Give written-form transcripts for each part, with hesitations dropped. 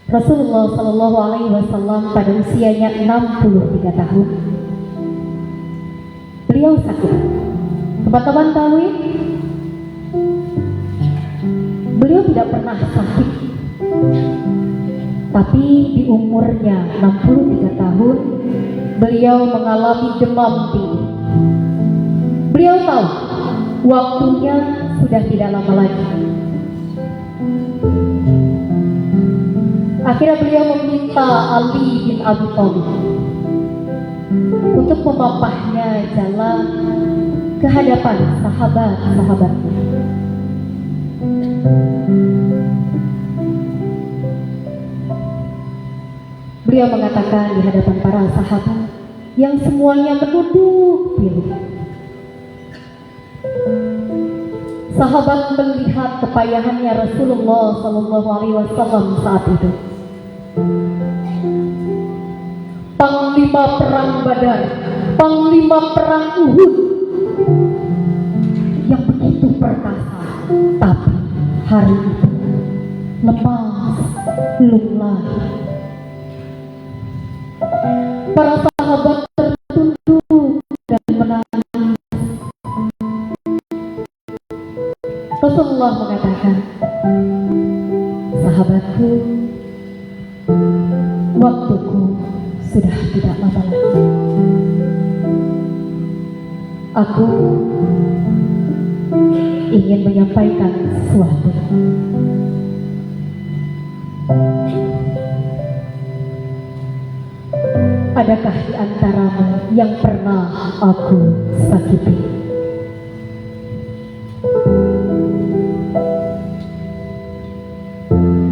Rasulullah Shallallahu Alaihi Wasallam pada usianya 63 tahun, beliau sakit. Teman-teman tahu ya, beliau tidak pernah sakit, tapi di umurnya 63 tahun, beliau mengalami demam tinggi. Beliau tahu waktunya sudah tidak lama lagi. Akhirnya beliau meminta Ali bin Abi Thalib untuk memampahnya jalan ke hadapan sahabat-sahabatnya. Beliau mengatakan di hadapan para sahabat yang semuanya menunduk diri. Sahabat melihat kepayahannya Rasulullah Shallallahu Alaihi Wasallam saat itu. Panglima perang Badar, panglima perang Uhud, yang begitu perkasa, tapi hari itu lemas, lunglai. Para sahabat tertunduk dan menangis. Rasulullah mengatakan, sahabatku, waktuku sudah tidak lama lagi. Aku ingin menyampaikan sesuatu. Adakah di antaramu yang pernah aku sakiti?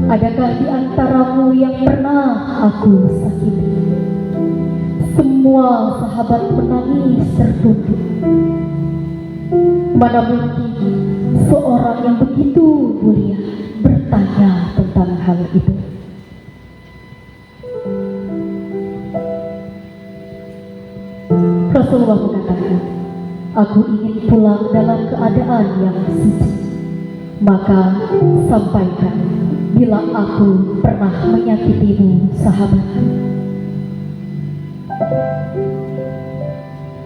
Adakah di antaramu yang pernah aku sakiti? Semua sahabat menangis tertunduk. Mana mungkin seorang yang begitu mulia bertanya tentang hal itu? Rasulullah mengatakan, aku ingin pulang dalam keadaan yang suci. Maka sampaikan bila aku pernah menyakitimu, sahabat.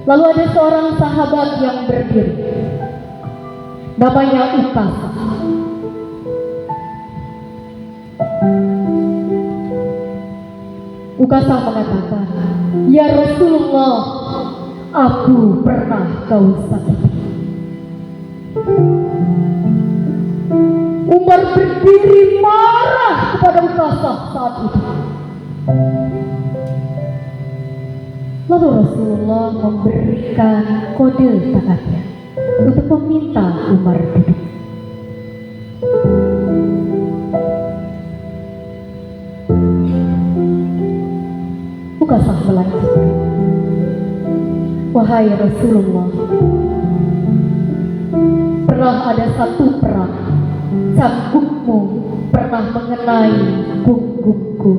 Lalu ada seorang sahabat yang berdiri, namanya Ukasah. Ukasah mengatakan, ya Rasulullah, aku pernah kau sakiti. Umar berdiri marah kepada Ukasah saat itu. Lalu Rasulullah memberikan kode tangannya untuk meminta Umar duduk. Ukasah melanjutkan, wahai Rasulullah, pernah ada satu perang, cambukmu pernah mengenai punggungku.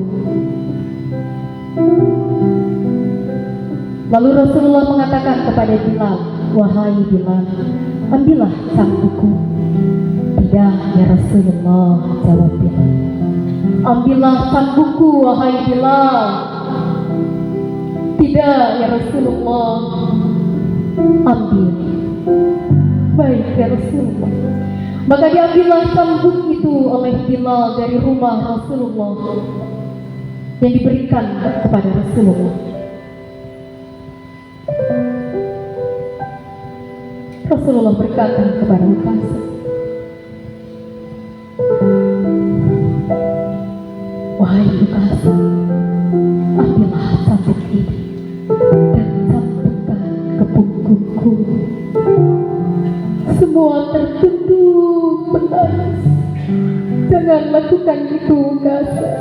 Lalu Rasulullah mengatakan kepada Bilal, wahai Bilal, ambillah cambukku. Tidak ya Rasulullah, jawab Bilal. Ambillah cambukku wahai Bilal. Tidak ya Rasulullah. Ambil. Baik ya Rasulullah. Maka diambillah cambuk itu oleh Bilal dari rumah Rasulullah yang diberikan kepada Rasulullah. Rasulullah berkata kepada Ukasah, wahai Ukasah, ambillah cambuk ini dan cambukkan ke punggungku. Semua tertunduk menangis. Jangan lakukan itu, Ukasah.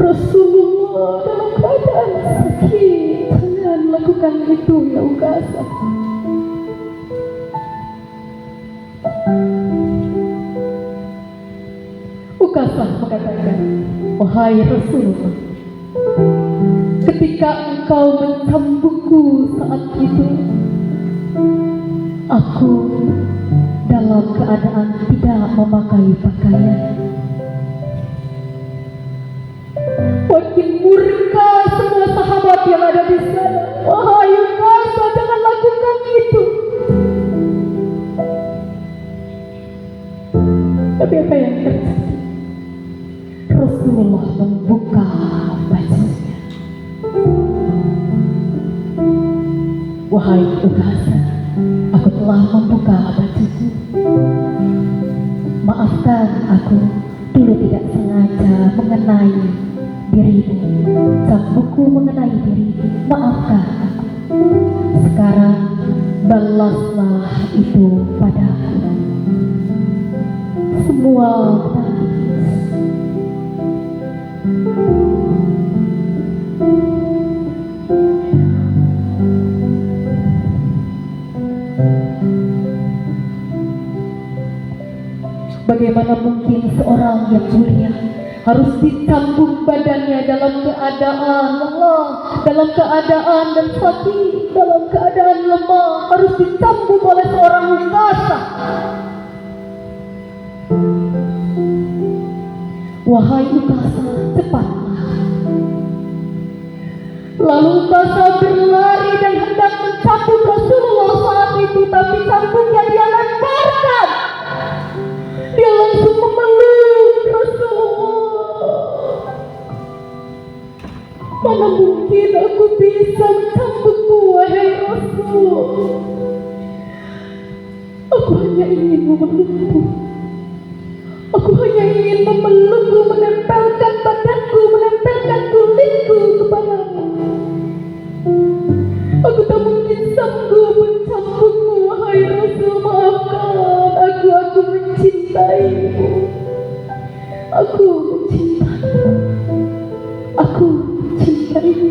Rasulullah dalam keadaan sakit. Jangan lakukan itu ya Ukasah. Ukasah mengatakan, wahai Rasulullah, ketika engkau mencambukku saat itu, aku dalam keadaan tidak memakai pakaian. Tapi apa yang terjadi? Rasulullah membuka bajunya. Wahai Ukasa, aku telah membuka bajuku. Maafkan aku dulu tidak sengaja mengenai dirimu. Cambukku mengenai dirimu. Maafkan aku. Sekarang balaslah itu padaku. Semua bagaimana mungkin seorang yang mulia harus dicambuk badannya dalam keadaan lelah, dalam keadaan dan sakit, dalam keadaan lemah, harus dicambuk oleh seorang Ukasa. Wahai Ukasa, cepatlah. Lalu Ukasa berlari dan hendak mencambuk Rasulullah saat itu, tapi cambuknya dia lemparkan. Dia langsung memeluk Rasulullah. Mana mungkin aku bisa mencambukmu, wahai Rasul. Aku hanya ingin memelukmu. Aku hanya ingin memelukmu, menempelkan badanku, menempelkan kulitku kepadamu. Aku tak mungkin sanggup mencambukmu, wahai Rasul. Maafkan aku mencintaimu. Aku mencintaimu. Aku mencintaimu.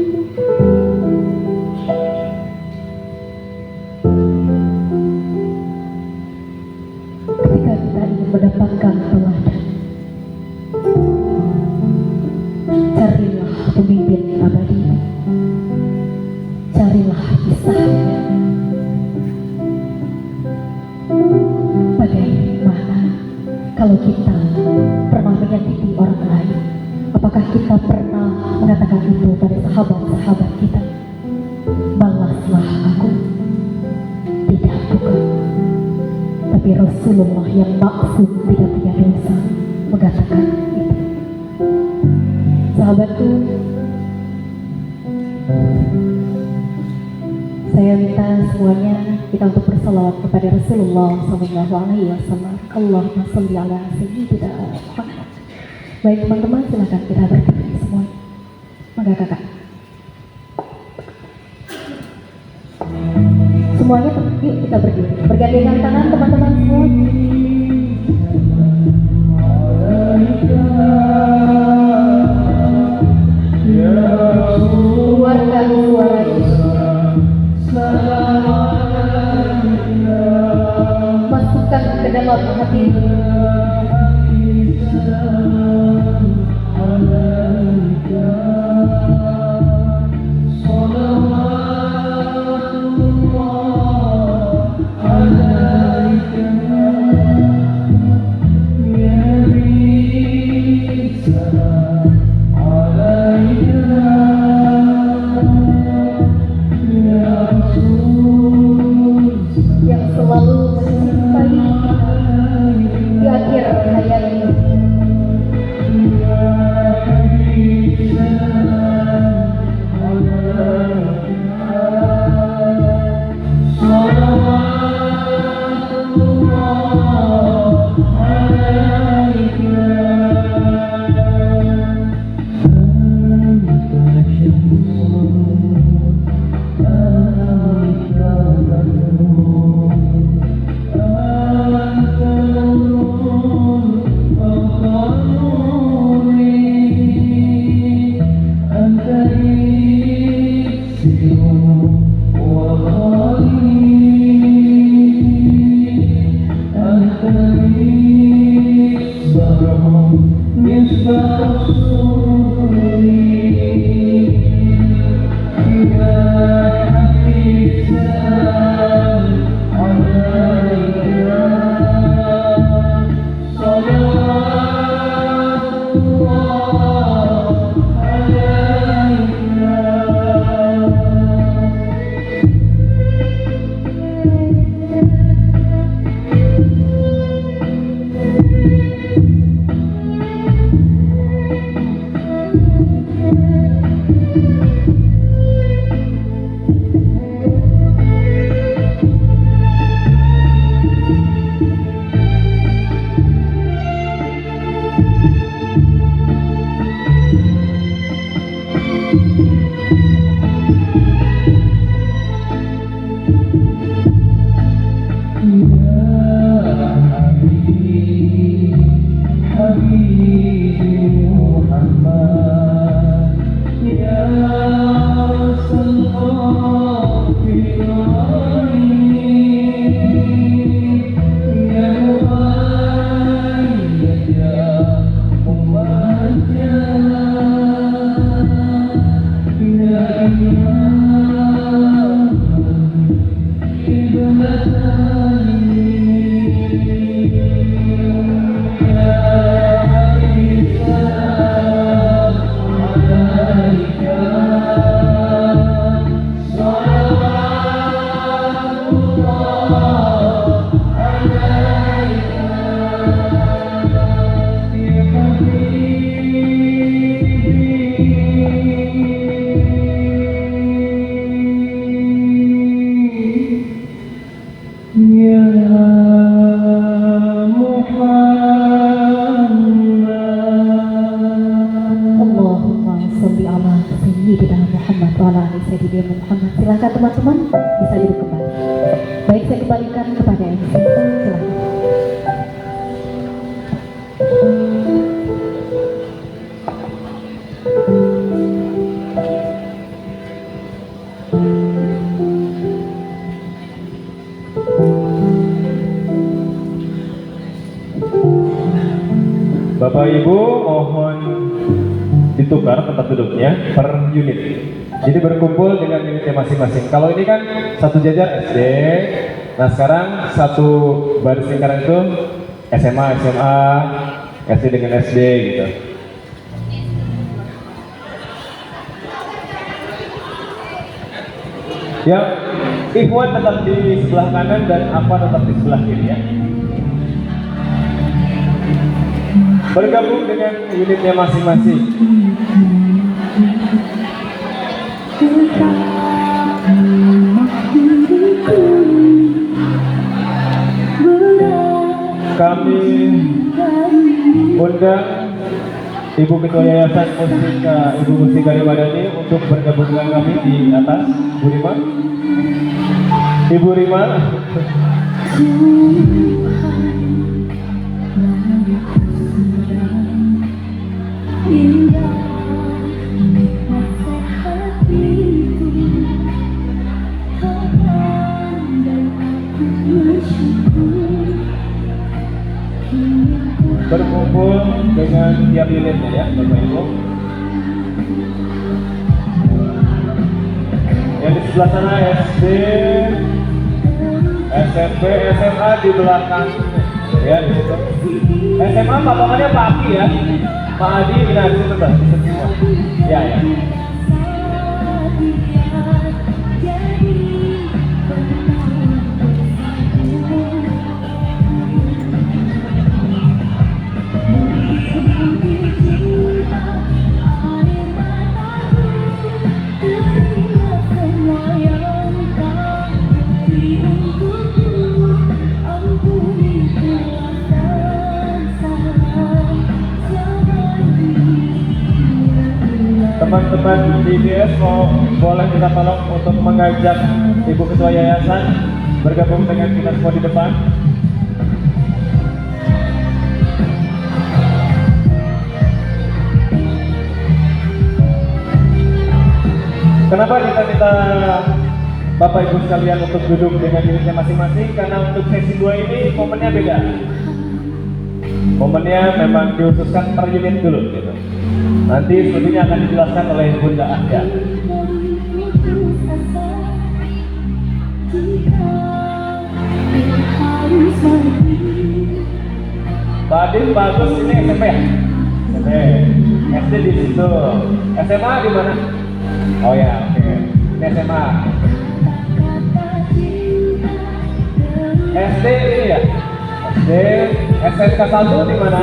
Ketika kita ingin mendapatkan teladan, carilah pemimpin abadi. Carilah kisahnya. Bagaimana kalau kita pernah menyakiti orang lain? Apakah kita pernah mengatakan itu pada sahabat-sahabat kita? Balaslah aku. Tidak, bukan. Tapi Rasulullah yang maksum tidak punya dosa mengatakan itu. Sahabatku, saya minta semuanya kita untuk bersalawat kepada Rasulullah SAW. Allahumma sholli ala sayyidina Muhammad. Baik teman-teman, silakan kita berdiri semua. Mangga kakak. Semuanya yuk kita berdiri. Bergandengan tangan teman-teman semua. Keluarkan suara masukkan ke dalam hati. Sayyidina Muhammad. Silakan teman-teman bisa duduk kembali. Baik, saya kembalikan kepada MC. Silakan. Bapak Ibu mohon ditukar tempat duduknya per unit. Jadi berkumpul dengan unitnya masing-masing. Kalau ini kan satu jajar SD, nah sekarang satu baris lingkaran itu SMA, SD dengan SD gitu. Yang Ikhwan tetap di sebelah kanan dan Apa tetap di sebelah kiri ya. Bergabung dengan unitnya masing-masing. Kami undang Ibu Ketua Yayasan Mustika, Ibu Mustika Rimadani untuk bergabung dengan kami di atas. Bu Rima, Ibu Rima. Berkumpul dengan tiap unitnya ya Bapak Ibu. Yang di sebelah sana SD, SMP, SMA di belakang ya di situ. SMA patokannya Pak Aki ya, Pak Adi, nah di situ tuh, di situ semua. Ya ya. Teman-teman DBS boleh kita tolong untuk mengajak Ibu Ketua Yayasan bergabung dengan kita semua di depan. Kenapa kita minta Bapak Ibu sekalian untuk duduk dengan unitnya masing-masing? Karena untuk sesi 2 ini momennya beda. Momennya memang dihususkan per unit dulu gitu. Nanti selebihnya akan dijelaskan oleh Bunda Ahya. Pak Adin bagus, ini SMP ya? SMP. SD di situ. SMA di mana? Oh ya, oke. Ini SMA. SD ini ya? SD. SMK 1 di mana?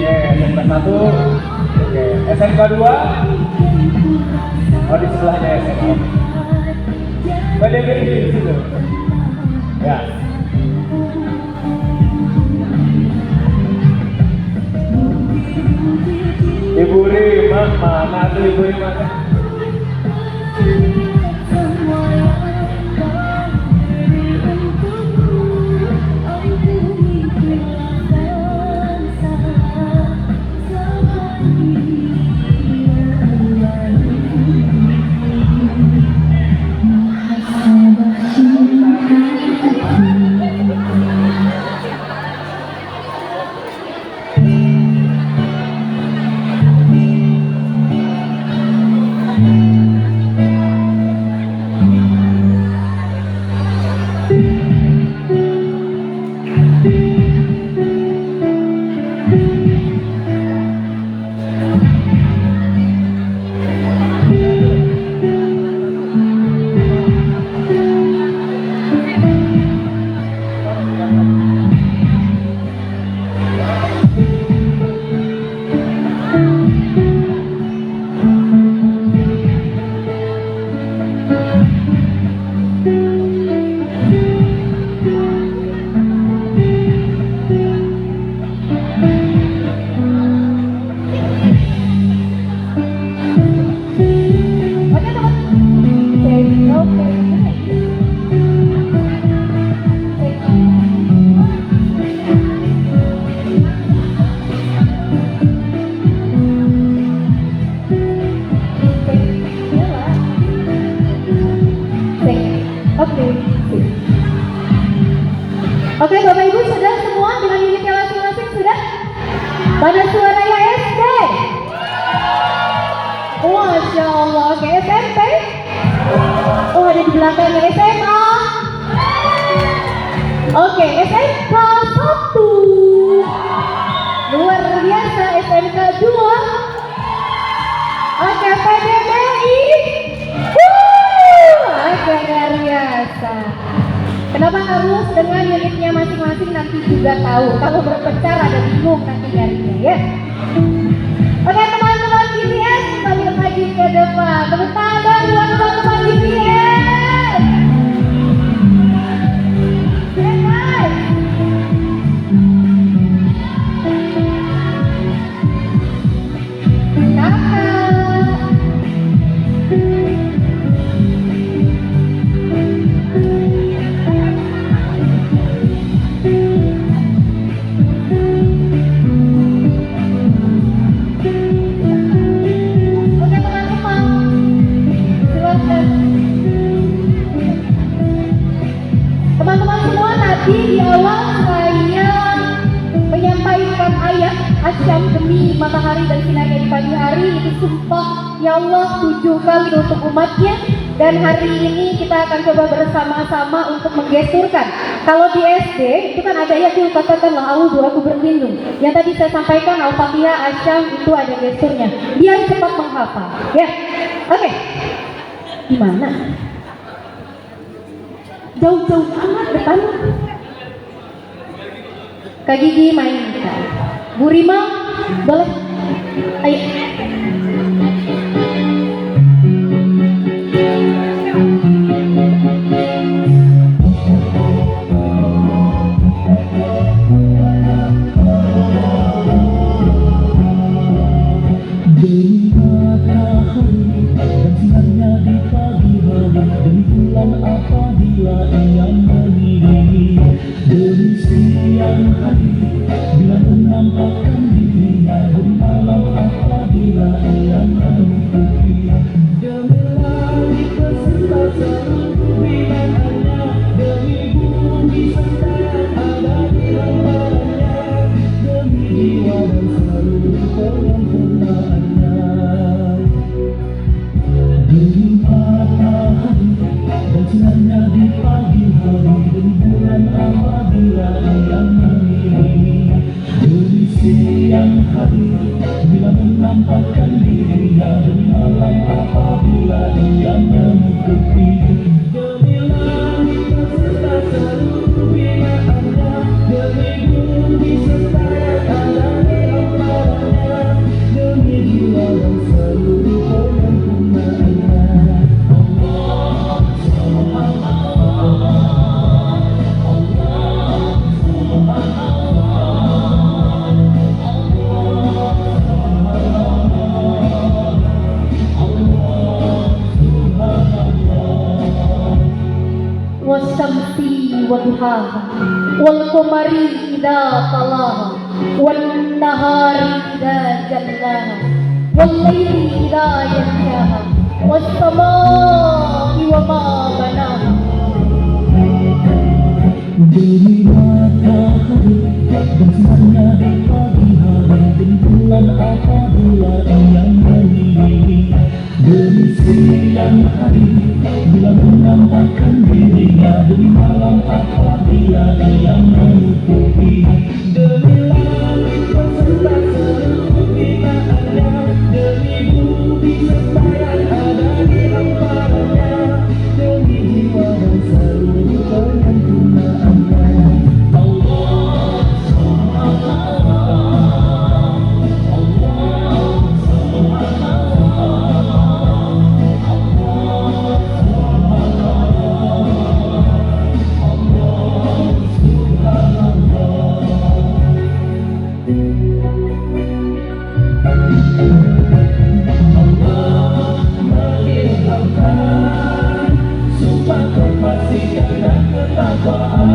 Oke, SMK 1. Oke, SMK 2. Oh, di sebelahnya SMK. Banyak di situ. Ya. Ibu Rima, mana tuh Ibu Rima? Teman-teman SMA. Oke, SMK 1. Luar biasa. SMK 2. Oke, PDBI. Oke, luar biasa. Kenapa harus dengan unitnya masing-masing nanti juga tahu. Kalau berpencar ada bingung nanti garisnya ya. Oke teman-teman GPS, balik lagi ke depan. Tepuk tangan buat teman-teman GPS. Bye. Teman-teman semua, tadi di awal saya menyampaikan ayat asyam demi matahari dan sinarnya di pagi hari, itu sumpah ya Allah 7 kali untuk umatnya. Dan hari ini kita akan coba bersama-sama untuk menggesturkan. Kalau di SD itu kan ada ya tuh katakanlah a'udzu aku berlindung. Yang tadi saya sampaikan Al-Fatihah, asyam itu ada gesturnya. Biar cepat menghafal. Ya, oke. Gimana? Jauh-jauh amat depan. Kak Gigi main gitar. Bu Rima, boleh? Ayo. Wasamsi waduhaha wal qamari idza talaha wan nahari idza jallaha wal laili idza yaghshaha was samaa'i wa ma banaha. Demi matahari dan sinarnya di pagi hari, demi bulan apabila ia menyiringi, demi siang hari bila menampakkan dirinya, demi malam apabila ia menutupi, demi langit beserta seluruh binaannya, demi bumi serta yang ada di hamparannya, demi jiwa dan seluruh penyempurnaannya. Allah, sumpah kepastian dan ketakwaan,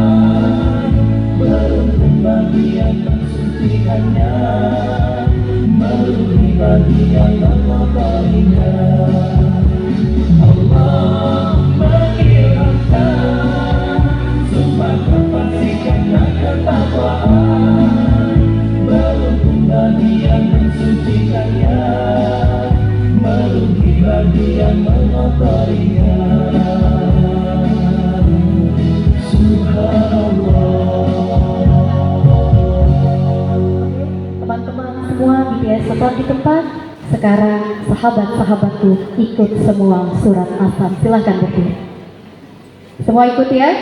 beruntung bagi yang mensucikannya, merugi bagi yang mengotorinya. Allah mengilhamkan, sumpah kepastian dan ketakwaan, beruntung bagi yang mensucikannya, merugi bagi yang mengotorinya. semua BTS tetap di tempat. Sekarang sahabat-sahabatku ikut semua surat Asam. Silahkan berdiri. Semua ikut ya.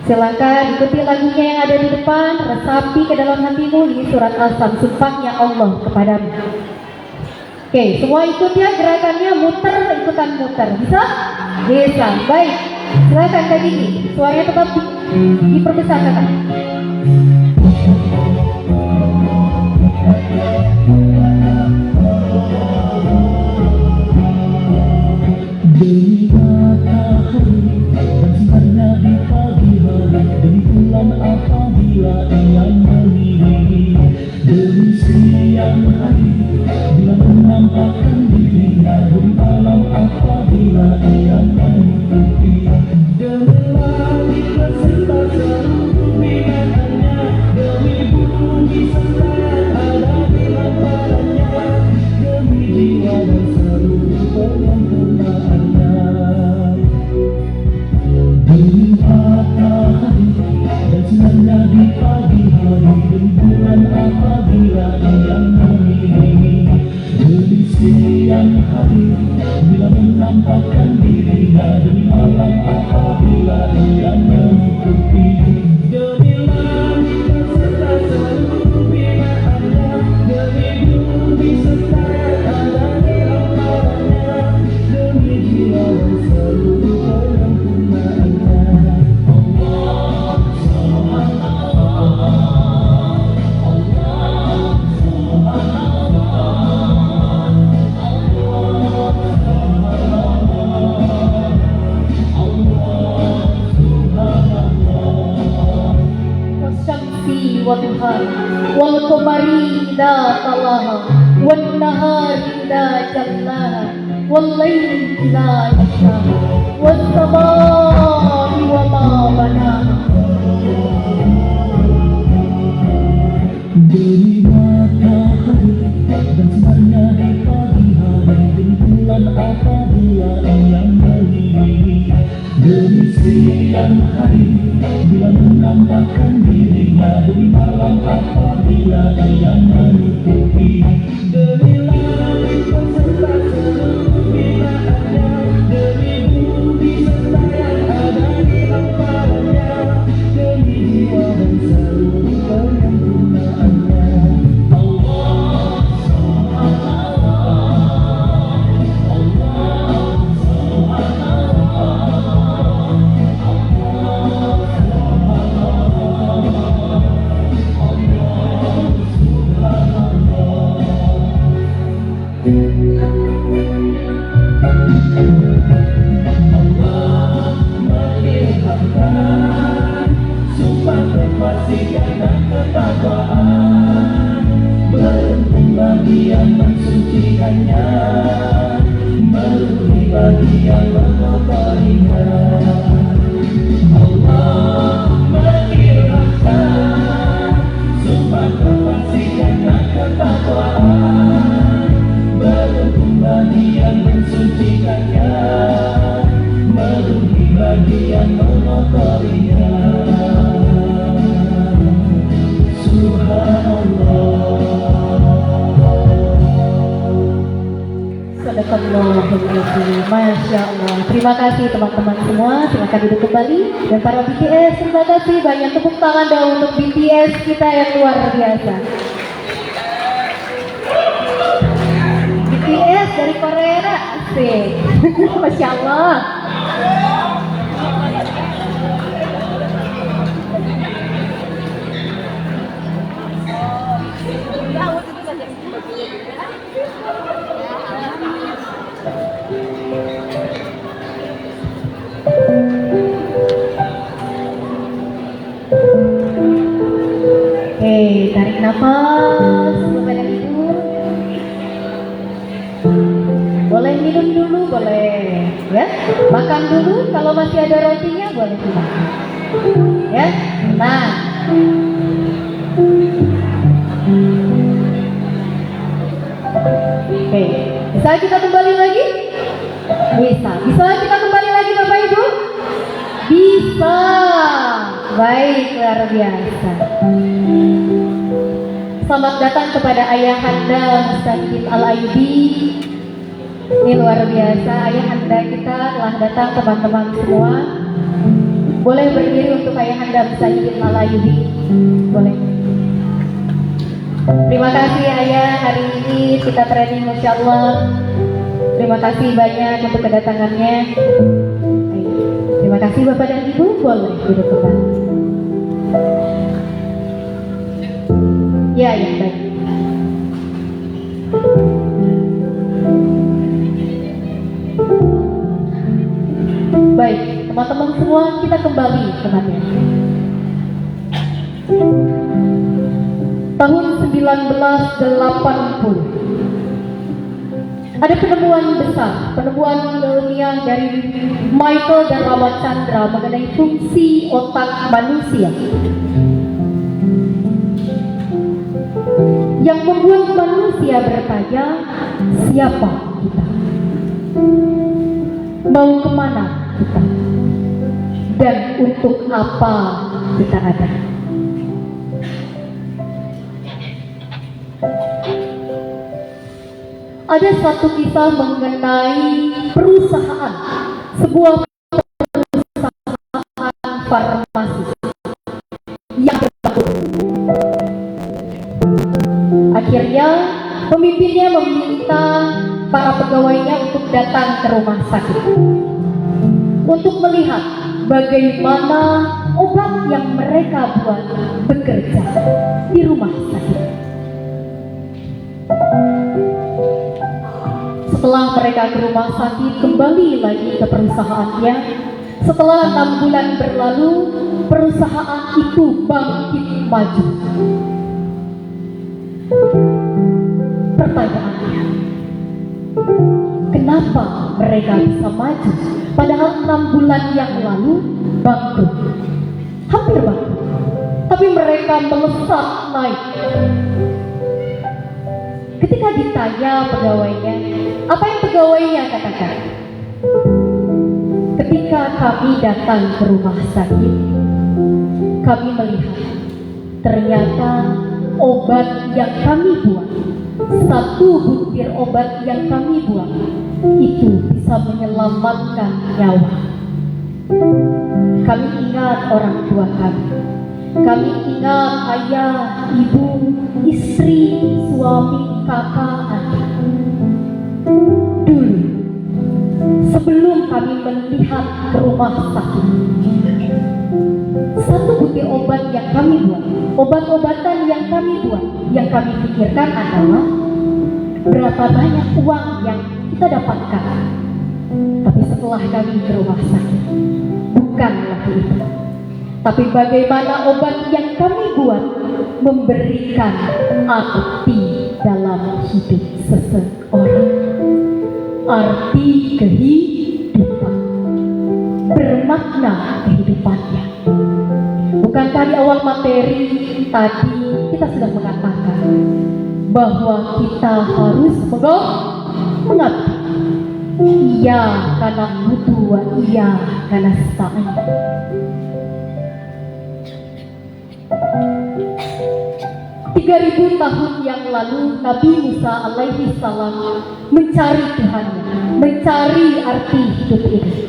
Silakan ikuti lagunya yang ada di depan. Resapi ke dalam hatimu. Ini surat Asam, sumpahnya Allah kepadamu. Oke, semua ikut ya gerakannya, muter, ikutan muter. Bisa? Bisa. Baik. Silakan Kak Gigi. Suaranya tetap diperbesar Kakak. Demi matahari dan sinarnya di pagi hari, demi bulan apabila ia mengiringi, demi siang hari bila menampakkan dirinya, demi malam apabila ia mengikuti, demi langit beserta seluruh binaannya, demi bumi serta yang ada di hamparannya, demi jiwa dan seluruh penyempurnaannya. Demi matahari dan sinarnya di pagi hari, demi bulan apabila ia mengiringi, demi siang hari bila menampakkan dirinya, demi malam apabila ia mengikuti, demi langit beserta seluruh binaannya, demi bumi serta yang ada di hamparannya, demi jiwa dan seluruh penyempurnaannya. Allah Subhanallah, Allah Wasyamsi wadduha wal qamari idza talaha wan nahari idza jallaha wal laili idza yaghshaha was samaa'i wa ma banaha. Demi matahari dan sinarnya di pagi hari, demi bulan apabila ia mengiringi, demi siang hari bila menampakkan dirinya, demi malam apabila ia mengikuti, demi langit beserta seluruh binaannya, demi bumi serta yang ada di hamparannya, demi jiwa dan seluruh penyempurnaannya. Allah Subhanallah, Allah sumpah kepastian dan ketakwaan, beruntung bagi yang mensucikannya, merugi bagi yang mengotorinya. Allah mengilhamkan sumpah kepastian dan ketakwaan, beruntung bagi yang mensucikannya, merugi bagi yang mengotorinya. Sadaqallahul azim. Masya Allah. Terima kasih teman-teman semua. Silakan duduk kembali. Dan para BTS, terima kasih banyak. Tepuk tangan dong untuk BTS kita yang luar biasa. BTS dari Korea, asik. Masya Allah. Oke, tarik nafas, kepada ibu. Boleh minum dulu, boleh, ya. Makan dulu, kalau masih ada rotinya boleh dimakan, ya. Nah, oke, bisa kita kembali lagi? Bisa. Bisa kita kembali lagi Bapak Ibu? Bisa. Baik, luar biasa. Selamat datang kepada Ayahanda Mustaqim Al-Ayyubi. Ini luar biasa, Ayahanda kita telah datang, teman-teman semua. Boleh berdiri untuk Ayahanda Mustaqim Al-Ayyubi. Boleh. Terima kasih Ayah, hari ini kita training Masya Allah. Terima kasih banyak untuk kedatangannya. Terima kasih Bapak dan Ibu, boleh duduk kembali. Ya, baik. Baik, teman-teman semua, kita kembali ke materi. Tahun 1980 ada penemuan besar, penemuan ilmiah dari Michael dan Ramachandra mengenai fungsi otak manusia yang membuat manusia bertanya, siapa kita? Mau kemana kita? Dan untuk apa kita ada? Ada satu kisah mengenai perusahaan, sebuah perusahaan farmasi yang akhirnya pemimpinnya meminta para pegawainya untuk datang ke rumah sakit untuk melihat bagaimana obat yang mereka buat bekerja di rumah sakit. Setelah mereka ke rumah sakit, kembali lagi ke perusahaannya. Setelah 6 bulan berlalu, perusahaan itu bangkit maju. Pertanyaannya, kenapa mereka bisa maju? Padahal 6 bulan yang lalu bangkrut, hampir bangkrut. Tapi mereka melesat naik. Ketika ditanya pegawainya, apa yang pegawainya katakan? Ketika kami datang ke rumah sakit, kami melihat ternyata obat yang kami buat, satu butir obat yang kami buat, itu bisa menyelamatkan nyawa. Kami ingat orang tua kami. Kami ingat ayah, ibu, istri, suami, kakak, adik. Dulu, sebelum kami melihat ke rumah sakit, satu butir obat yang kami buat, obat-obatan yang kami buat, yang kami pikirkan adalah berapa banyak uang yang kita dapatkan. Tapi setelah kami ke rumah sakit, bukan lagi itu. Tapi bagaimana obat yang kami buat memberikan arti dalam hidup seseorang, arti kehidupan, bermakna kehidupannya. Bukankah di awal materi tadi kita sudah mengatakan bahwa kita harus mengabdi. Iya karena butuh, iya karena sa'in. 3000 tahun yang lalu Nabi Musa alaihi salam mencari Tuhannya, mencari arti hidup ini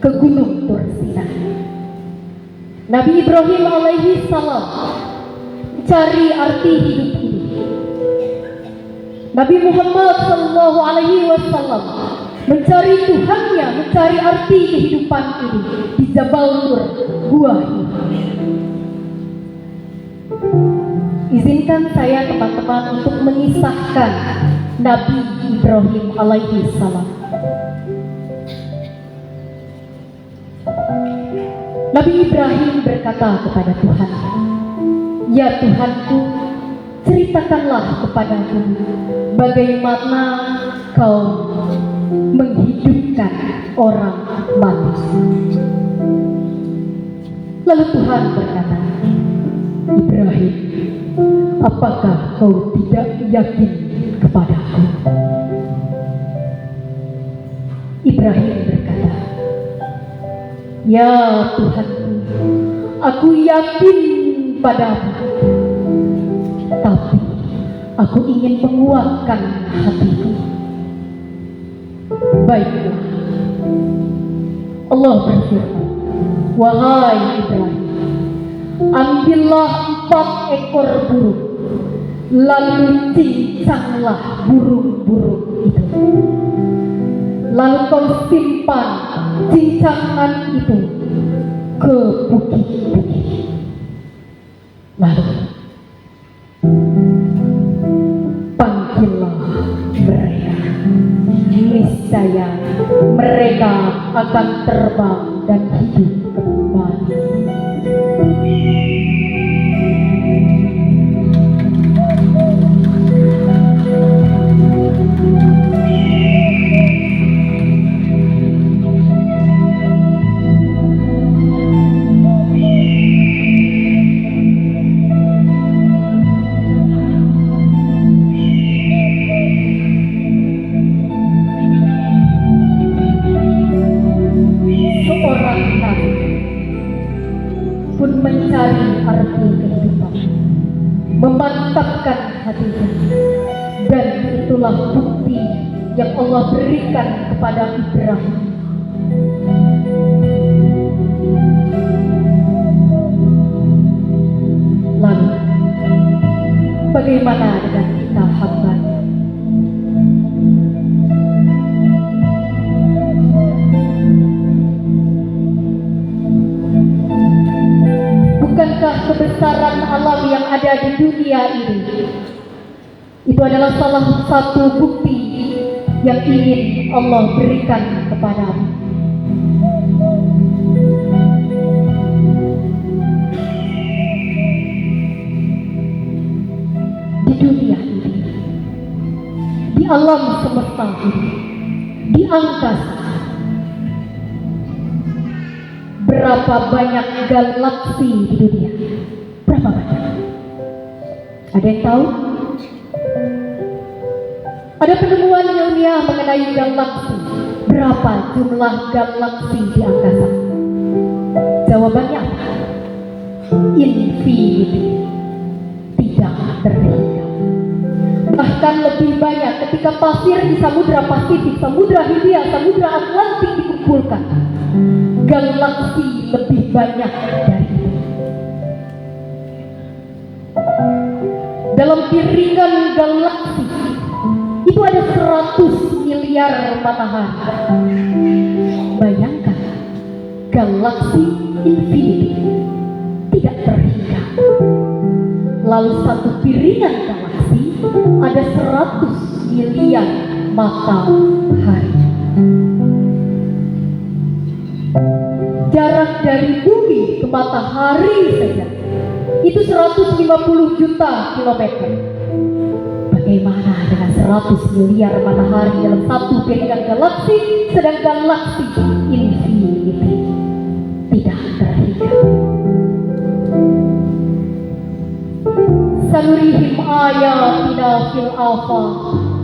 ke Gunung Tur Sinai. Nabi Ibrahim alaihi salam mencari arti hidup ini. Nabi Muhammad sallallahu alaihi wasallam mencari Tuhannya, mencari arti kehidupan ini di Jabal Nur, Gua Hira. Izinkan saya teman-teman untuk mengisahkan Nabi Ibrahim alaihi salam. Nabi Ibrahim berkata kepada Tuhan, "Ya Tuhanku, ceritakanlah kepadaku bagaimana kau menghidupkan orang mati." Lalu Tuhan berkata, "Ibrahim, apakah kau tidak yakin kepadaku?" Ibrahim berkata, "Ya Tuhanku, aku yakin padamu, tapi Aku ingin menguatkan hatiku. Baiklah. Allah berfirman, wahai Ibrahim, ambillah 4 ekor burung, lalu cincanglah burung-burung itu. Lalu kau simpan cincangan itu ke bukit-bukit. Lalu panggillah mereka, niscaya mereka akan terbang dan hidup kembali. Seorang nabi pun mencari arti kehidupan, memantapkan hatinya, dan itulah bukti yang Allah berikan kepada Ibrahim. Lalu bagaimana dengan kita hamba? Bukankah kebesaran alam yang ada di dunia ini itu adalah salah satu bukti yang ingin Allah berikan kepadamu? Di dunia ini, di alam semesta ini, di angkasa, berapa banyak galaksi di dunia? Berapa banyak? Ada yang tahu? Ada penemuan ilmiah mengenai galaksi. Berapa jumlah galaksi di angkasa? Jawabannya apa? Infinity. Tidak terhingga. Bahkan lebih banyak ketika pasir di Samudra Pasifik, Samudra Hindia, Samudra Atlantik dikumpulkan. Galaksi lebih banyak dari itu. Dalam piringan galaksi itu ada 100 miliar matahari. Bayangkan, galaksi infinity, tidak terhingga. Lalu satu piringan galaksi ada 100 miliar matahari. Jarak dari bumi ke matahari saja itu 150 juta kilometer. Bagaimana dengan 100 miliar matahari dalam satu piringan galaksi, sedang galaksi infinity tidak terhingga. Sanurihim ayatina fil afaq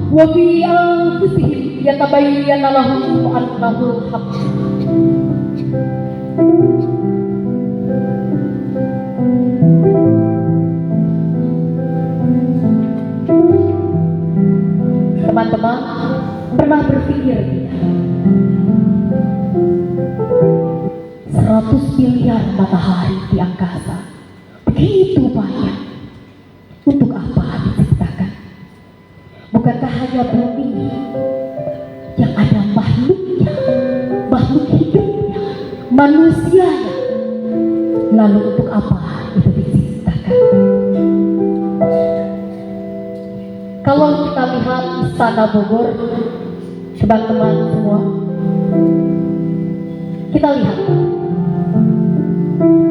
wa fi anfusihim yatabayyana lahum annahul haqq. Teman-teman pernah berpikir tidak? 100 miliar matahari di angkasa, begitu banyak. Untuk apa diciptakan? Bukankah hanya bumi yang ada makhluknya, makhluk hidupnya, manusianya? Lalu untuk apa itu diciptakan? Kalau kita lihat Istana Bogor, teman-teman semua, kita lihat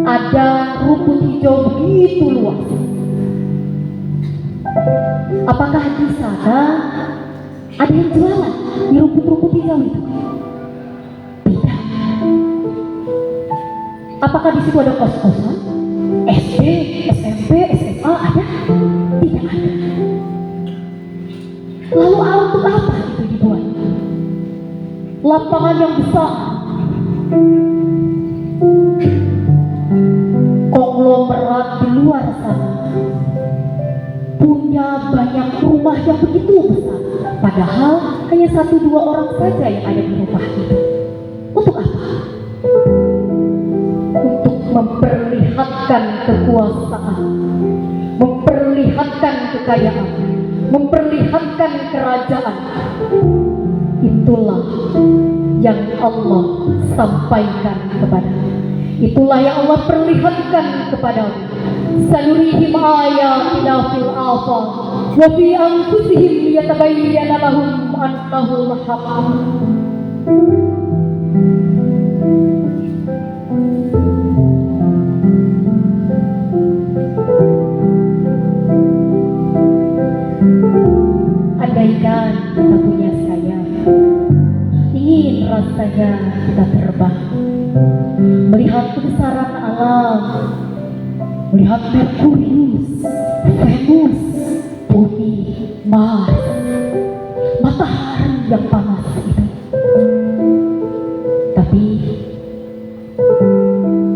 ada rumput hijau begitu luas. Apakah di sana ada yang jualan di rumput-rumput hijau itu? Tidak. Apakah di situ ada kos-kosan? SD, SMP, SMA ada? Tidak ada. Lalu untuk apa itu dibuat? Lapangan yang besar, konglomerat di luar sana punya punya banyak rumah yang begitu besar, padahal hanya 1-2 orang saja yang ada di rumah itu. Untuk apa? Untuk memperlihatkan kekuasaan, memperlihatkan kekayaan, memperlihatkan kerajaan. Itulah yang Allah sampaikan kepadamu. Itulah yang Allah perlihatkan kepadamu. Sanurihim ayatina fil afaq wa fi anfusihim yatabayyana lahum annahul haqq. Andaikan kita punya sayap, ingin rasanya kita terbang, melihat kebesaran alam, melihat Merkurius, Venus, bumi, Mars, matahari yang panas itu. Tapi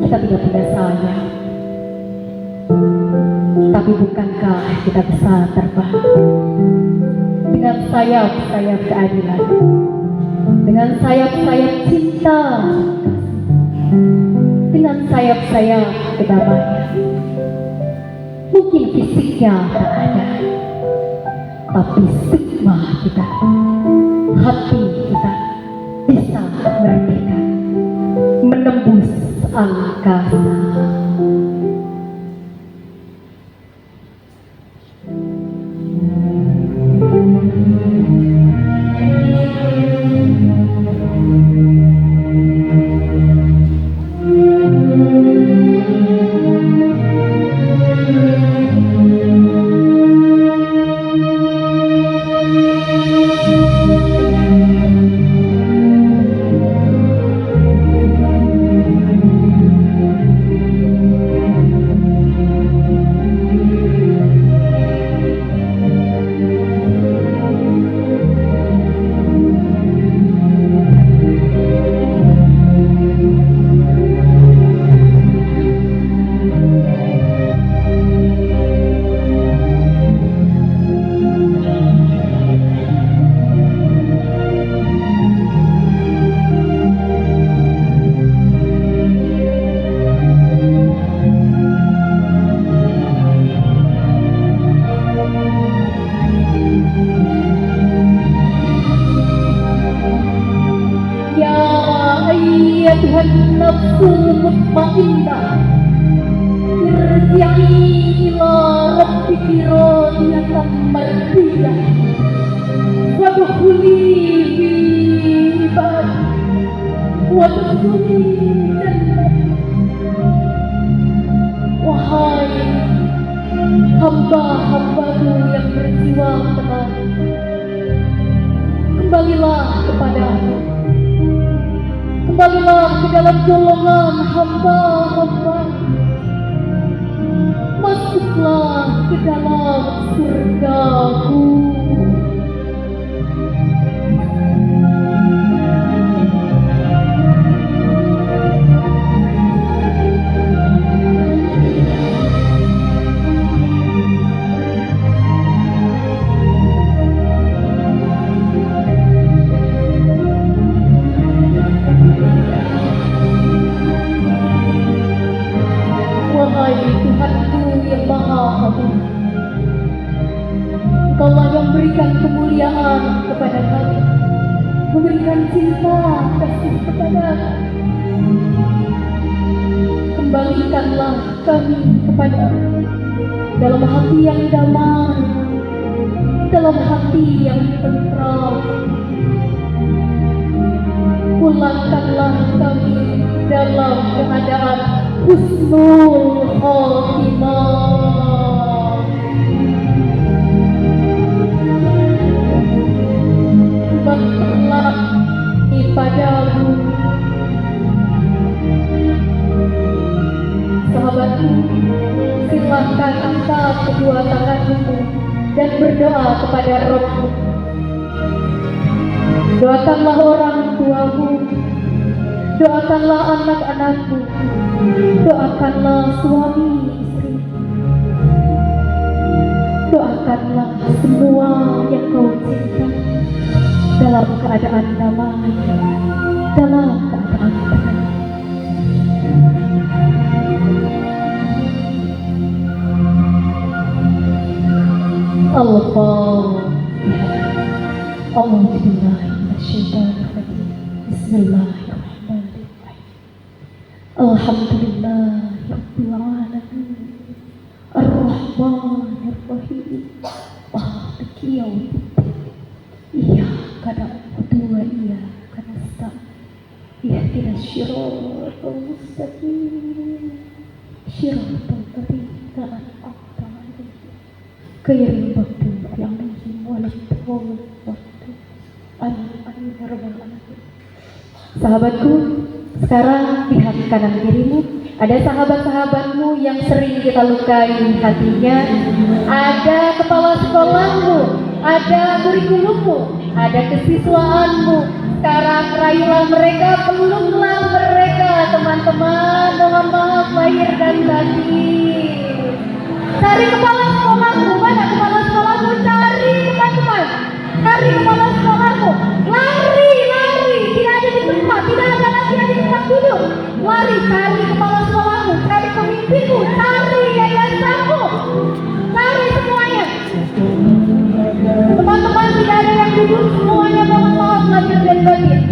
kita tidak punya sayap. Tapi bukankah kita bisa terbang dengan sayap-sayap keadilan, dengan sayap-sayap cinta, dengan sayap-sayap kedamaian? Mungkin fisiknya tak ada, tapi stigma kita, hati kita bisa merdeka, menembus angkasa. Tuhan nafsul mutmainnah, irji'i ila rabbiki radiyatan mardiyah, wadkhuli fi ibadi wadkhuli jannati. Wahai hamba-hambaku yang berjiwa tenang, kembalilah kepadaku. Kembalilah ke dalam golongan hamba-hamba. Masuklah ke dalam surgaku. Wahai Tuhanku yang Maha Agung, Engkaulah yang memberikan kemuliaan kepada kami, memberikan cinta kasih kepada kami. Kembalikanlah kami kepada dalam hati yang damai, dalam hati yang tentram. Pulangkanlah kami dalam keadaan husnul khotimah. Berikanlah kepadamu, sahabatku, silakan angkat kedua tanganmu dan berdoa kepada Rabb. Doakanlah orang tuamu, doakanlah anak-anakmu, doakanlah suami istri, doakan Bawakanlah semua yang kau cinta dalam keadaan damai, dalam keadaan tenang. Bismillahirrahmanirrahim. Alhamdulillahirabbil alamin. Ar-Rahmanir-Rahim. Maliki yaumiddin. Iyyaka na'budu wa iyyaka nasta'in. Ihdinas shiratal mustaqim. Shiratal ladzina an'amta 'alaihim. Ghairil maghdubi 'alaihim waladdallin. Amin ya rabbal alamin. Sahabatku, sekarang lihat kanan kirimu. Ada sahabat-sahabatmu yang sering kita lukai hatinya. Ada kepala sekolahmu, ada kurikulummu, ada kesiswaanmu. Sekarang rayulah mereka, peluklah mereka, teman-teman. Mohon maaf lahir dan batin. Cari kepala sekolahmu, mana kepala sekolahmu? Cari teman-teman, cari kepala sekolahmu. Lari, lari, tidak ada di tempat, tidak ada lagi di tempat duduk. Lari, cari kepala sekolahmu, cari pemimpinmu, cari yayasanmu, cari semuanya. Teman-teman, tidak ada yang duduk, semuanya mohon maaf lahir dan batin.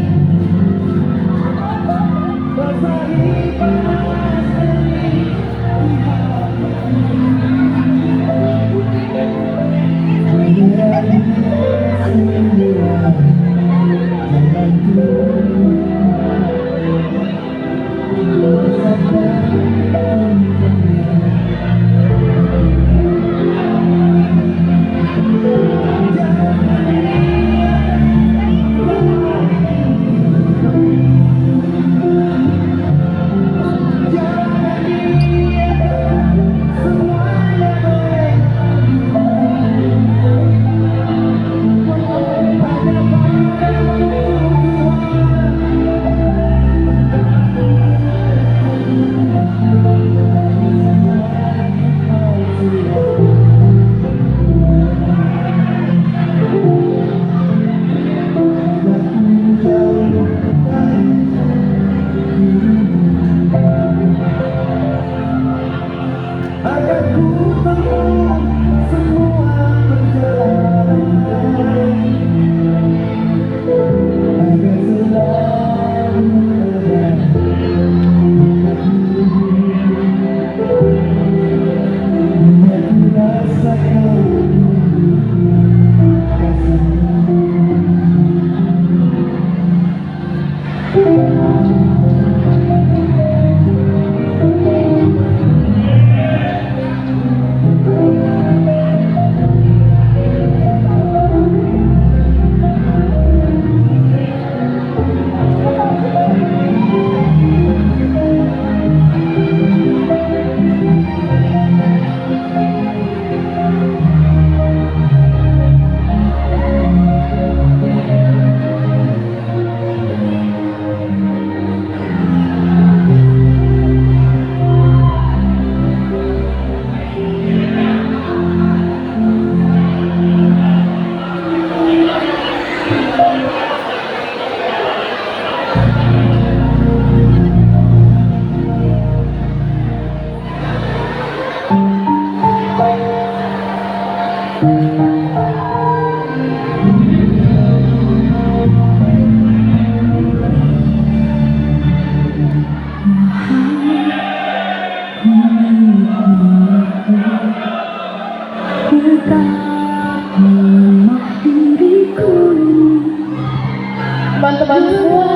Teman-teman semua,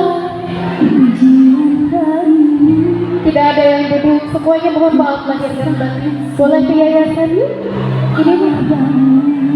tidak ada yang duduk, semuanya mohon maaf lahir dan batin. Boleh ke yayasan yuk? Ini nih.